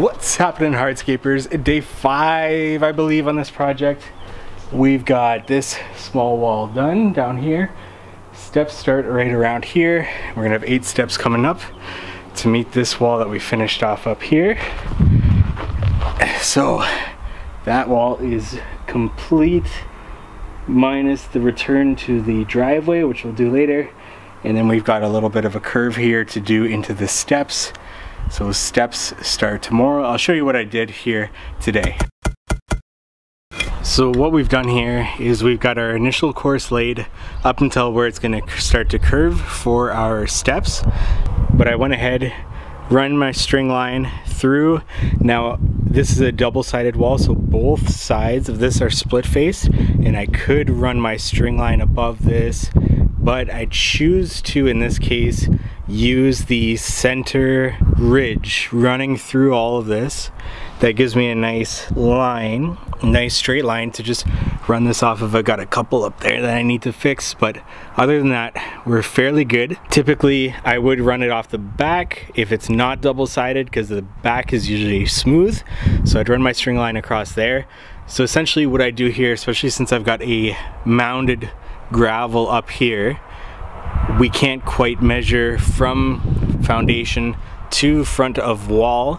What's happening, Hardscapers? Day 5, I believe, on this project. We've got this small wall done down here. Steps start right around here. We're gonna have 8 steps coming up to meet this wall that we finished off up here. So that wall is complete, minus the return to the driveway, which we'll do later. And then we've got a little bit of a curve here to do into the steps. So steps start tomorrow. I'll show you what I did here today. So what we've done here is we've got our initial course laid up until where it's going to start to curve for our steps. But I went ahead, run my string line through. Now this is a double-sided wall, so both sides of this are split face, and I could run my string line above this, but I choose to, in this case, use the center ridge running through all of this. That gives me a nice line, a nice straight line to just run this off of. I've got a couple up there that I need to fix, but other than that, we're fairly good. Typically, I would run it off the back if it's not double-sided, because the back is usually smooth. So I'd run my string line across there. So essentially what I do here, especially since I've got a mounded gravel up here, we can't quite measure from foundation to front of wall,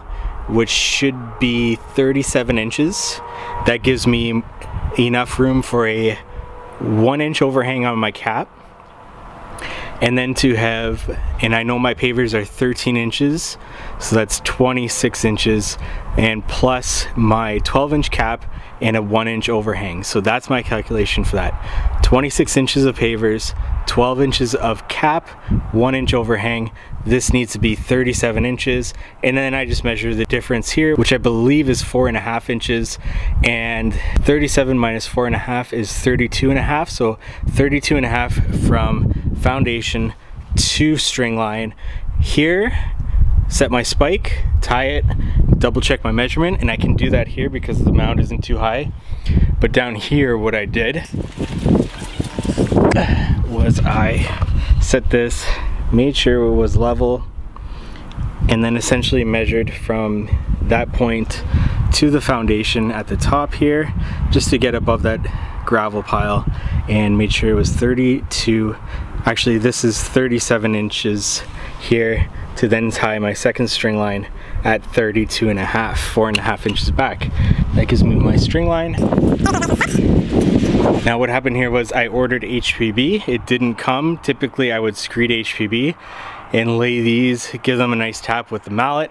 which should be 37 inches. That gives me enough room for a 1-inch overhang on my cap. And then to have, and I know my pavers are 13 inches, so that's 26 inches, and plus my 12-inch cap and a 1-inch overhang. So that's my calculation for that. 26 inches of pavers, 12 inches of cap, 1-inch overhang. This needs to be 37 inches. And then I just measure the difference here, which I believe is 4.5 inches. And 37 minus 4.5 is 32.5. So 32.5 from foundation to string line. Here, set my spike, tie it, double check my measurement, and I can do that here because the mound isn't too high. But down here, what I did was I set this, made sure it was level, and then essentially measured from that point to the foundation at the top here, just to get above that gravel pile, and made sure it was 32, actually this is 37 inches here, to then tie my second string line at 32.5, 4.5 inches back. That gives me my string line. Now what happened here was I ordered HPB. It didn't come. Typically I would screed HPB and lay these, give them a nice tap with the mallet.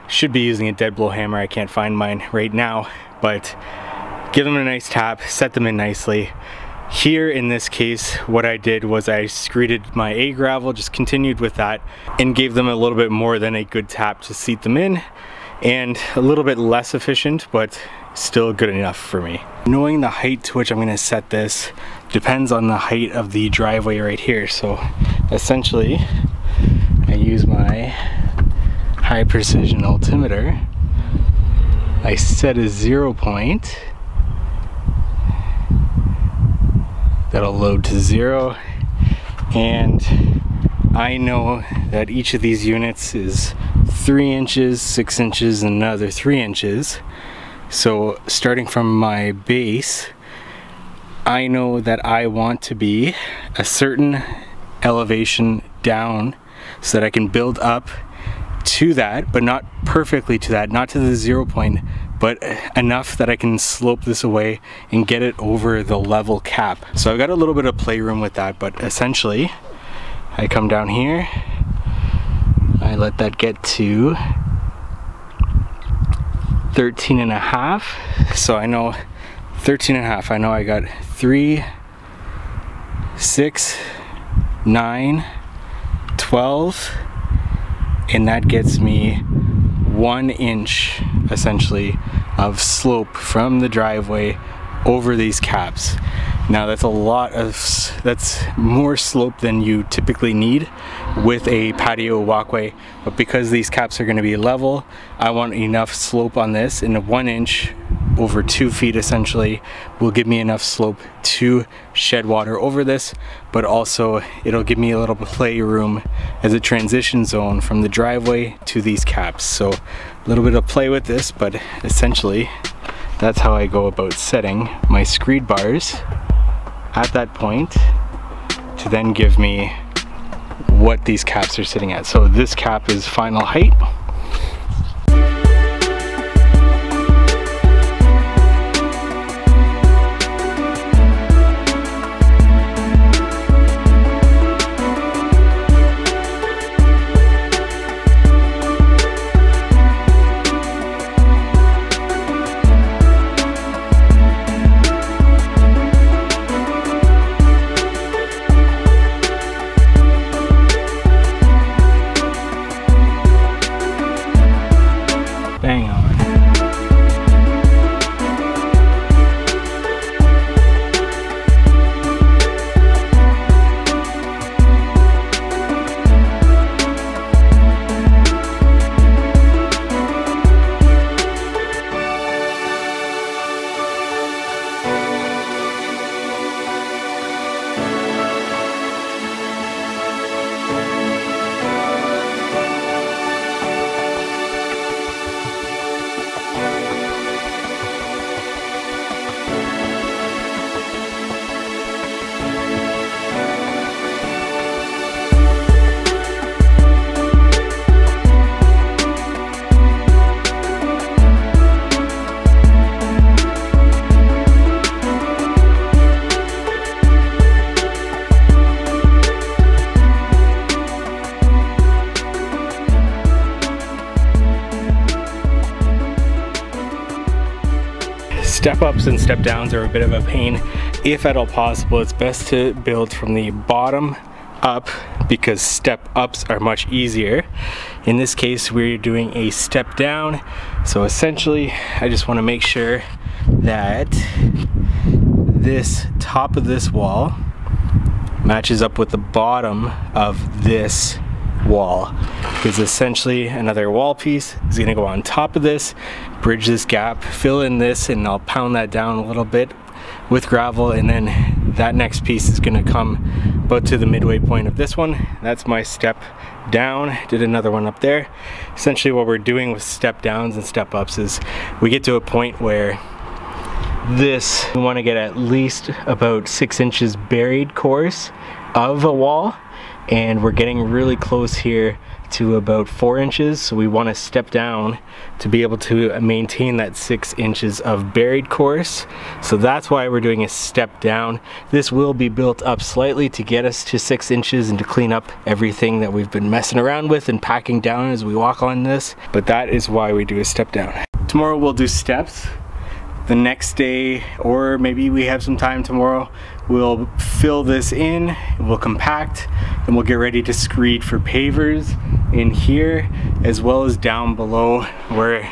Should be using a dead blow hammer. I can't find mine right now, but give them a nice tap, set them in nicely. Here in this case, what I did was I screeded my A gravel, just continued with that, and gave them a little bit more than a good tap to seat them in, and a little bit less efficient, but still good enough for me. Knowing the height to which I'm going to set this depends on the height of the driveway right here. So essentially, I use my high precision altimeter. I set a 0 point. That'll load to 0, and I know that each of these units is 3 inches, 6 inches, and another 3 inches. So starting from my base, I know that I want to be a certain elevation down so that I can build up to that, but not perfectly to that, not to the 0 point, but enough that I can slope this away and get it over the level cap. So I've got a little bit of playroom with that, but essentially I come down here, I let that get to 13.5. So I know 13.5, I know I got 3, 6, 9, 12, and that gets me 1 inch essentially of slope from the driveway over these caps. Now that's a lot of, that's more slope than you typically need with a patio walkway, but because these caps are going to be level, I want enough slope on this, and a 1 inch over 2 feet essentially will give me enough slope to shed water over this, but also it'll give me a little play room as a transition zone from the driveway to these caps. So a little bit of play with this, but essentially that's how I go about setting my screed bars at that point to then give me what these caps are sitting at. So this cap is final height. Bang on. Step ups and step downs are a bit of a pain. If at all possible, it's best to build from the bottom up because step ups are much easier. In this case, we're doing a step down. So essentially, I just want to make sure that this top of this wall matches up with the bottom of this wall, because essentially another wall piece is going to go on top of this, bridge this gap, fill in this, and I'll pound that down a little bit with gravel, and then that next piece is going to come about to the midway point of this one. That's my step down. Did another one up there. Essentially what we're doing with step downs and step ups is we get to a point where this, we want to get at least about 6 inches buried course of a wall, and we're getting really close here to about 4 inches, so we want to step down to be able to maintain that 6 inches of buried course. So that's why we're doing a step down. This will be built up slightly to get us to 6 inches and to clean up everything that we've been messing around with and packing down as we walk on this, but that is why we do a step down. Tomorrow we'll do steps. The next day, or maybe we have some time tomorrow, we'll fill this in, we'll compact, and we'll get ready to screed for pavers in here, as well as down below where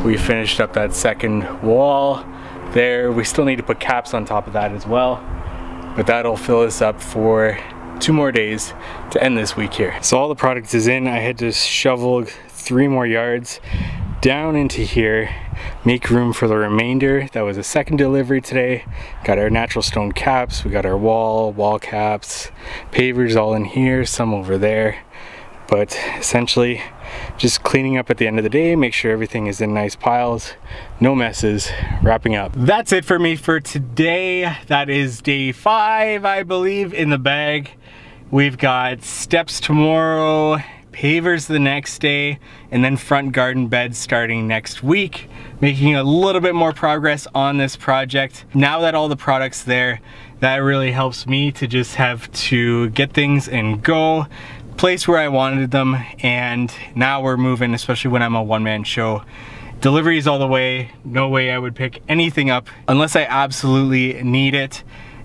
we finished up that second wall there. We still need to put caps on top of that as well, but that'll fill us up for 2 more days to end this week here. So all the product is in. I had to shovel 3 more yards down into here, make room for the remainder. That was a second delivery today. Got our natural stone caps, we got our wall caps, pavers all in here, some over there. But essentially just cleaning up at the end of the day, make sure everything is in nice piles, no messes, wrapping up. That's it for me for today. That is day 5, I believe, in the bag. We've got steps tomorrow, pavers the next day, and then front garden beds starting next week, making a little bit more progress on this project. Now that all the product's there, that really helps me to just have to get things and go, place where I wanted them, and now we're moving, especially when I'm a one-man show. Deliveries all the way, no way I would pick anything up unless I absolutely need it,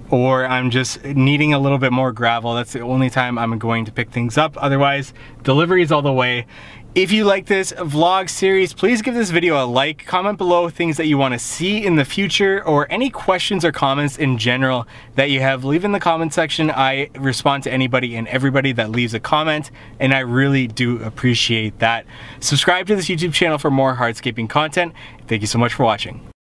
or I'm just needing a little bit more gravel. That's the only time I'm going to pick things up. Otherwise, deliveries all the way. If you like this vlog series, please give this video a like, comment below things that you want to see in the future, or any questions or comments in general that you have, leave in the comment section. I respond to anybody and everybody that leaves a comment, and I really do appreciate that. Subscribe to this YouTube channel for more hardscaping content. Thank you so much for watching.